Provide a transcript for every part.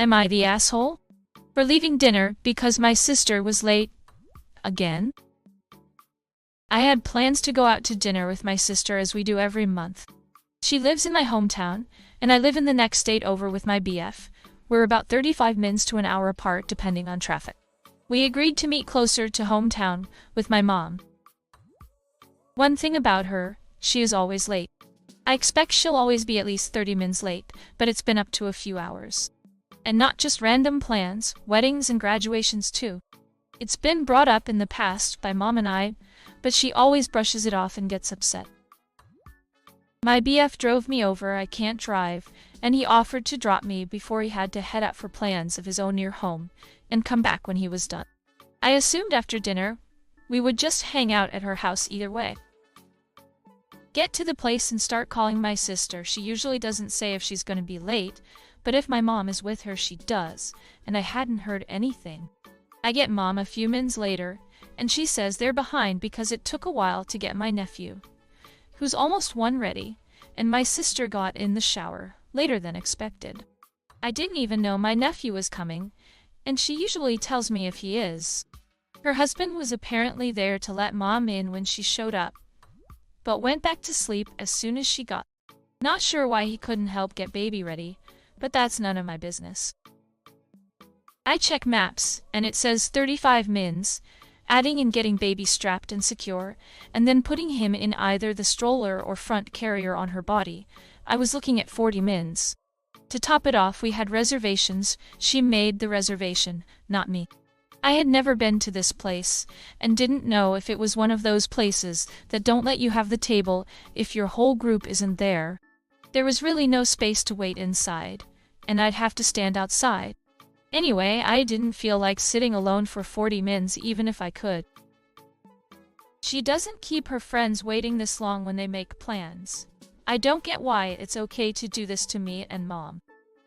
Am I the asshole? For leaving dinner because my sister was late again? I had plans to go out to dinner with my sister as we do every month. She lives in my hometown, and I live in the next state over with my BF. We're about 35 minutes to an hour apart depending on traffic. We agreed to meet closer to hometown with my mom. One thing about her, she is always late. I expect she'll always be at least 30 minutes late, but it's been up to a few hours. And not just random plans, weddings and graduations too. It's been brought up in the past by Mom and I, but she always brushes it off and gets upset. My BF drove me over. I can't drive, and he offered to drop me before he had to head out for plans of his own near home and come back when he was done. I assumed after dinner we would just hang out at her house either way. Get to the place and start calling my sister. She usually doesn't say if she's going to be late, but if my mom is with her, she does, and I hadn't heard anything. I get Mom a few minutes later, and she says they're behind because it took a while to get my nephew, who's almost one, ready, and my sister got in the shower later than expected. I didn't even know my nephew was coming, and she usually tells me if he is. Her husband was apparently there to let Mom in when she showed up, but went back to sleep as soon as she got. Not sure why he couldn't help get baby ready, but that's none of my business. I check maps, and it says 35 mins, adding and getting baby strapped and secure, and then putting him in either the stroller or front carrier on her body. I was looking at 40 mins. To top it off, we had reservations. She made the reservation, not me. I had never been to this place, and didn't know if it was one of those places that don't let you have the table if your whole group isn't there. There was really no space to wait inside, and I'd have to stand outside. Anyway, I didn't feel like sitting alone for 40 mins even if I could. She doesn't keep her friends waiting this long when they make plans. I don't get why it's okay to do this to me and Mom.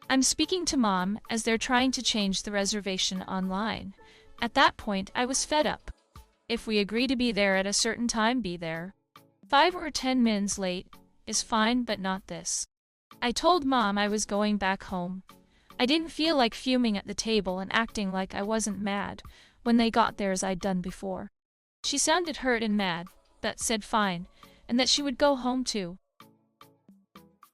I'm speaking to Mom as they're trying to change the reservation online. At that point, I was fed up. If we agree to be there at a certain time, be there. 5 or 10 minutes late is fine, but not this. I told Mom I was going back home. I didn't feel like fuming at the table and acting like I wasn't mad when they got there as I'd done before. She sounded hurt and mad, but said fine, and that she would go home too.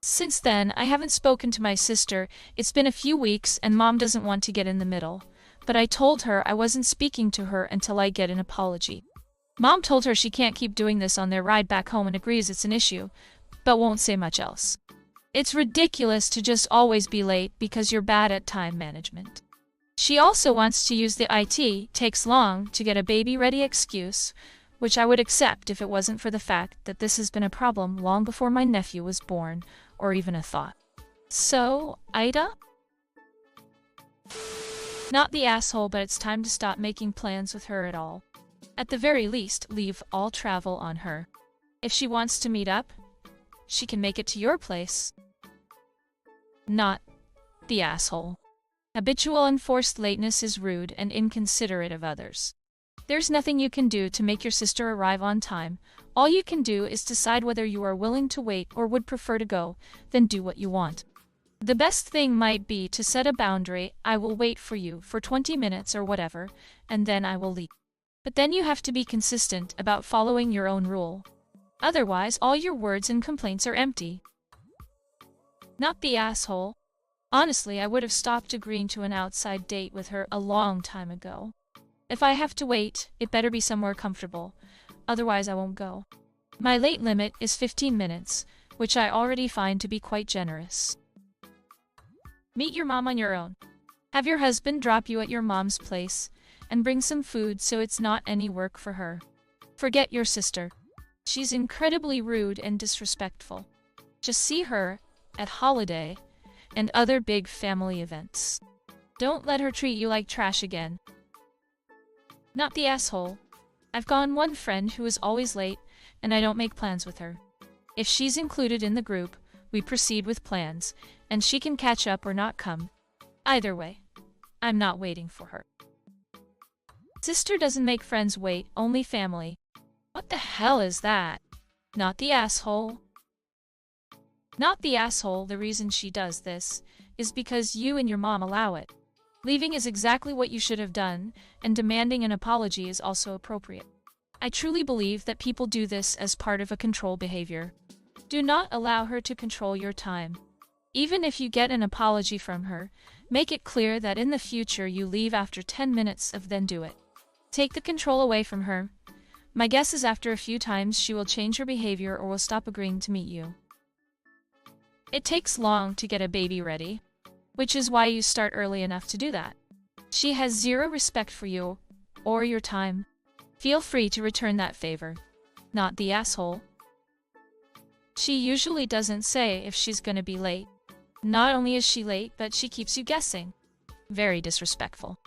Since then, I haven't spoken to my sister. It's been a few weeks and Mom doesn't want to get in the middle, but I told her I wasn't speaking to her until I get an apology. Mom told her she can't keep doing this on their ride back home and agrees it's an issue, but won't say much else. It's ridiculous to just always be late because you're bad at time management. She also wants to use the IT takes long to get a baby ready excuse, which I would accept if it wasn't for the fact that this has been a problem long before my nephew was born, or even a thought. So, AITA? Not the asshole, but it's time to stop making plans with her at all. At the very least, leave all travel on her. If she wants to meet up, she can make it to your place. Not the asshole. Habitual enforced lateness is rude and inconsiderate of others. There's nothing you can do to make your sister arrive on time. All you can do is decide whether you are willing to wait or would prefer to go, then do what you want. The best thing might be to set a boundary. I will wait for you for 20 minutes or whatever, and then I will leave. But then you have to be consistent about following your own rule. Otherwise, all your words and complaints are empty. Not the asshole. Honestly, I would have stopped agreeing to an outside date with her a long time ago. If I have to wait, it better be somewhere comfortable. Otherwise, I won't go. My late limit is 15 minutes, which I already find to be quite generous. Meet your mom on your own. Have your husband drop you at your mom's place, and bring some food so it's not any work for her. Forget your sister. She's incredibly rude and disrespectful. Just see her at holiday and other big family events. Don't let her treat you like trash again. Not the asshole. I've gone one friend who is always late, and I don't make plans with her. If she's included in the group, we proceed with plans, and she can catch up or not come. Either way, I'm not waiting for her. Sister doesn't make friends wait, only family. What the hell is that? Not the asshole. Not the asshole. The reason she does this is because you and your mom allow it. Leaving is exactly what you should have done, and demanding an apology is also appropriate. I truly believe that people do this as part of a control behavior. Do not allow her to control your time. Even if you get an apology from her, make it clear that in the future you leave after 10 minutes of then do it. Take the control away from her. My guess is after a few times she will change her behavior or will stop agreeing to meet you. It takes long to get a baby ready, which is why you start early enough to do that. She has zero respect for you or your time. Feel free to return that favor. Not the asshole. She usually doesn't say if she's gonna be late. Not only is she late, but she keeps you guessing. Very disrespectful.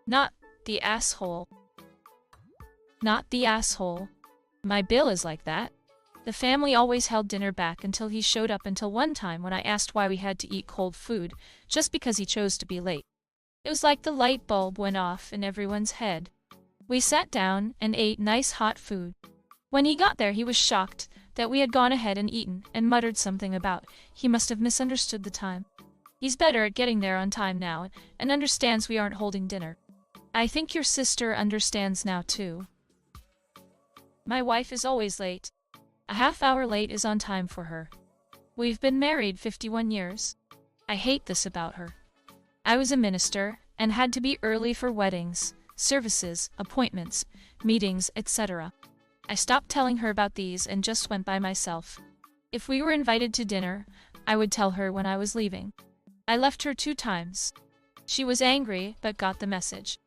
Not the asshole. Not the asshole. My Bill is like that. The family always held dinner back until he showed up until one time when I asked why we had to eat cold food, just because he chose to be late. It was like the light bulb went off in everyone's head. We sat down and ate nice hot food. When he got there, he was shocked that we had gone ahead and eaten and muttered something about he must have misunderstood the time. He's better at getting there on time now and understands we aren't holding dinner. I think your sister understands now too. My wife is always late. A half hour late is on time for her. We've been married 51 years. I hate this about her. I was a minister and had to be early for weddings, services, appointments, meetings, etc. I stopped telling her about these and just went by myself. If we were invited to dinner, I would tell her when I was leaving. I left her 2 times. She was angry, but got the message.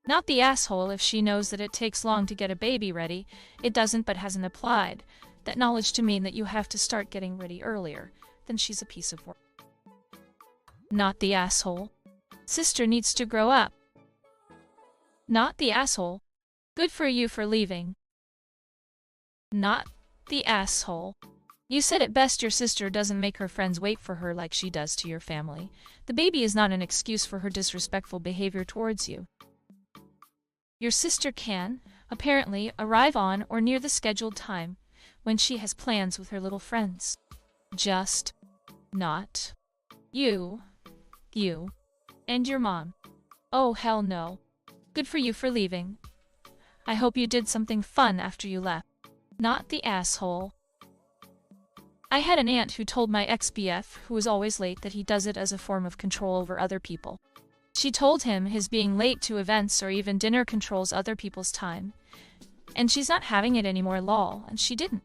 Not the asshole if she knows that it takes long to get a baby ready, it doesn't but hasn't applied that knowledge to mean that you have to start getting ready earlier, then she's a piece of work. Not the asshole. Sister needs to grow up. Not the asshole. Good for you for leaving. Not the asshole. You said it best, your sister doesn't make her friends wait for her like she does to your family. The baby is not an excuse for her disrespectful behavior towards you. Your sister can, apparently, arrive on or near the scheduled time when she has plans with her little friends. Just not you, and your mom. Oh, hell no. Good for you for leaving. I hope you did something fun after you left. Not the asshole. I had an aunt who told my ex-BF, who was always late, that he does it as a form of control over other people. She told him his being late to events or even dinner controls other people's time. And she's not having it anymore, lol, and she didn't.